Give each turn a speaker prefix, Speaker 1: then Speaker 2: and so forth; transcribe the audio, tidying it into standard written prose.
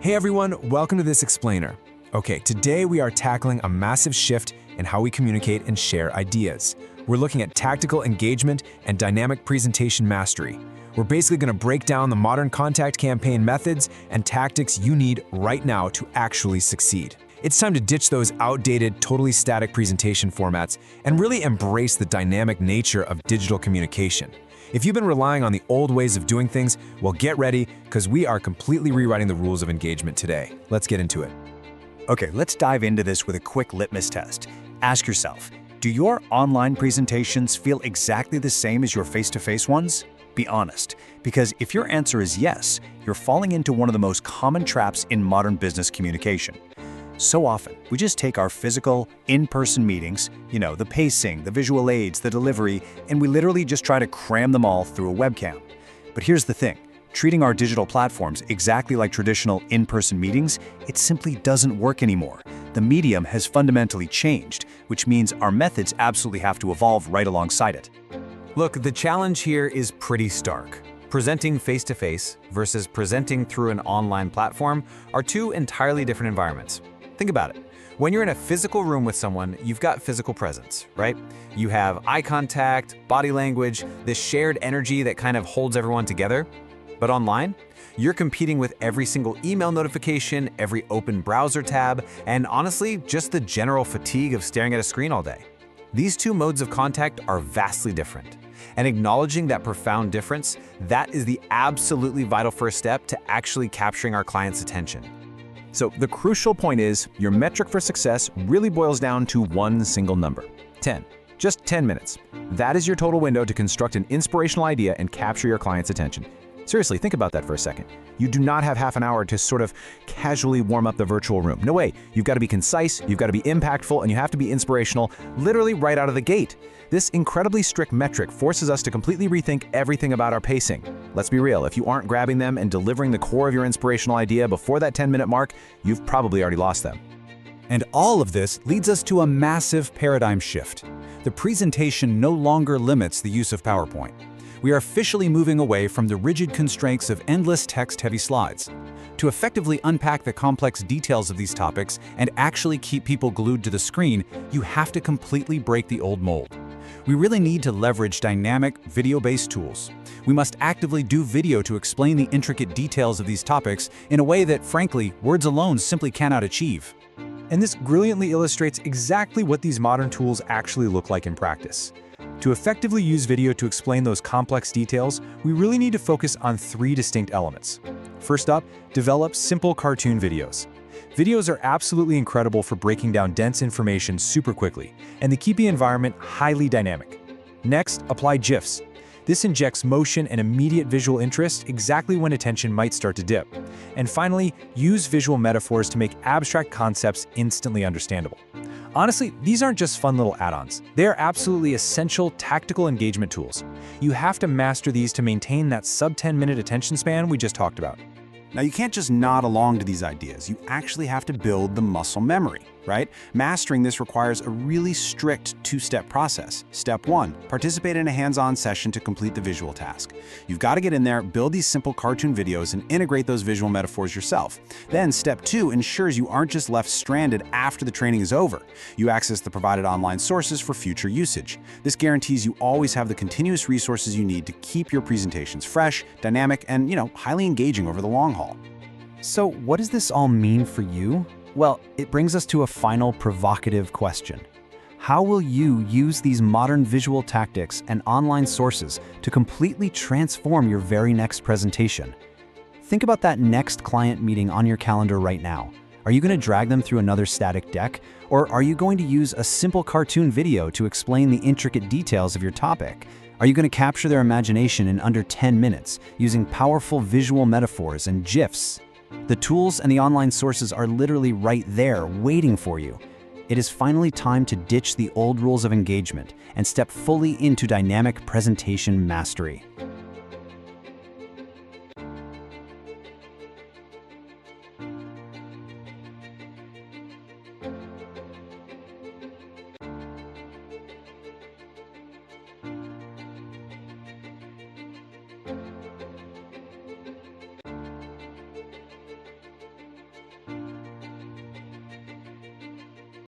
Speaker 1: Hey everyone, welcome to This Explainer. Okay, today we are tackling a massive shift in how we communicate and share ideas. We're looking at tactical engagement and dynamic presentation mastery. We're basically going to break down the modern contact campaign methods and tactics you need right now to actually succeed. It's time to ditch those outdated, totally static presentation formats and really embrace the dynamic nature of digital communication. If you've been relying on the old ways of doing things, well, get ready, because we are completely rewriting the rules of engagement today. Let's get into it.
Speaker 2: Okay, let's dive into this with a quick litmus test. Ask yourself, do your online presentations feel exactly the same as your face-to-face ones? Be honest, because if your answer is yes, you're falling into one of the most common traps in modern business communication. So often, we just take our physical, in-person meetings, the pacing, the visual aids, the delivery, and we literally just try to cram them all through a webcam. But here's the thing, treating our digital platforms exactly like traditional in-person meetings, it simply doesn't work anymore. The medium has fundamentally changed, which means our methods absolutely have to evolve right alongside it.
Speaker 3: Look, the challenge here is pretty stark. Presenting face-to-face versus presenting through an online platform are two entirely different environments. Think about it. When you're in a physical room with someone, you've got physical presence, right? You have eye contact, body language, this shared energy that kind of holds everyone together. But online, you're competing with every single email notification, every open browser tab, and honestly, just the general fatigue of staring at a screen all day. These two modes of contact are vastly different. And acknowledging that profound difference, that is the absolutely vital first step to actually capturing our clients' attention.
Speaker 1: So the crucial point is, your metric for success really boils down to one single number: 10. Just 10 minutes. That is your total window to construct an inspirational idea and capture your client's attention. Seriously, think about that for a second. You do not have half an hour to sort of casually warm up the virtual room. No way. You've got to be concise, you've got to be impactful, and you have to be inspirational literally right out of the gate. This incredibly strict metric forces us to completely rethink everything about our pacing. Let's be real, if you aren't grabbing them and delivering the core of your inspirational idea before that 10-minute mark, you've probably already lost them.
Speaker 4: And all of this leads us to a massive paradigm shift. The presentation no longer limits the use of PowerPoint. We are officially moving away from the rigid constraints of endless text-heavy slides. To effectively unpack the complex details of these topics and actually keep people glued to the screen, you have to completely break the old mold. We really need to leverage dynamic, video-based tools. We must actively do video to explain the intricate details of these topics in a way that, frankly, words alone simply cannot achieve.
Speaker 1: And this brilliantly illustrates exactly what these modern tools actually look like in practice. To effectively use video to explain those complex details, we really need to focus on three distinct elements. First up, develop simple cartoon videos. Videos are absolutely incredible for breaking down dense information super quickly, and they keep the environment highly dynamic. Next, apply GIFs. This injects motion and immediate visual interest exactly when attention might start to dip. And finally, use visual metaphors to make abstract concepts instantly understandable. Honestly, these aren't just fun little add-ons. They are absolutely essential tactical engagement tools. You have to master these to maintain that sub-10-minute attention span we just talked about.
Speaker 2: Now, you can't just nod along to these ideas. You actually have to build the muscle memory, right? Mastering this requires a really strict two-step process. Step 1, participate in a hands-on session to complete the visual task. You've got to get in there, build these simple cartoon videos, and integrate those visual metaphors yourself. Then, Step 2 ensures you aren't just left stranded after the training is over. You access the provided online sources for future usage. This guarantees you always have the continuous resources you need to keep your presentations fresh, dynamic, and, highly engaging over the long haul.
Speaker 4: So what does this all mean for you? Well, it brings us to a final provocative question. How will you use these modern visual tactics and online sources to completely transform your very next presentation? Think about that next client meeting on your calendar right now. Are you going to drag them through another static deck? Or are you going to use a simple cartoon video to explain the intricate details of your topic? Are you going to capture their imagination in under 10 minutes using powerful visual metaphors and GIFs? The tools and the online sources are literally right there, waiting for you. It is finally time to ditch the old rules of engagement and step fully into dynamic presentation mastery.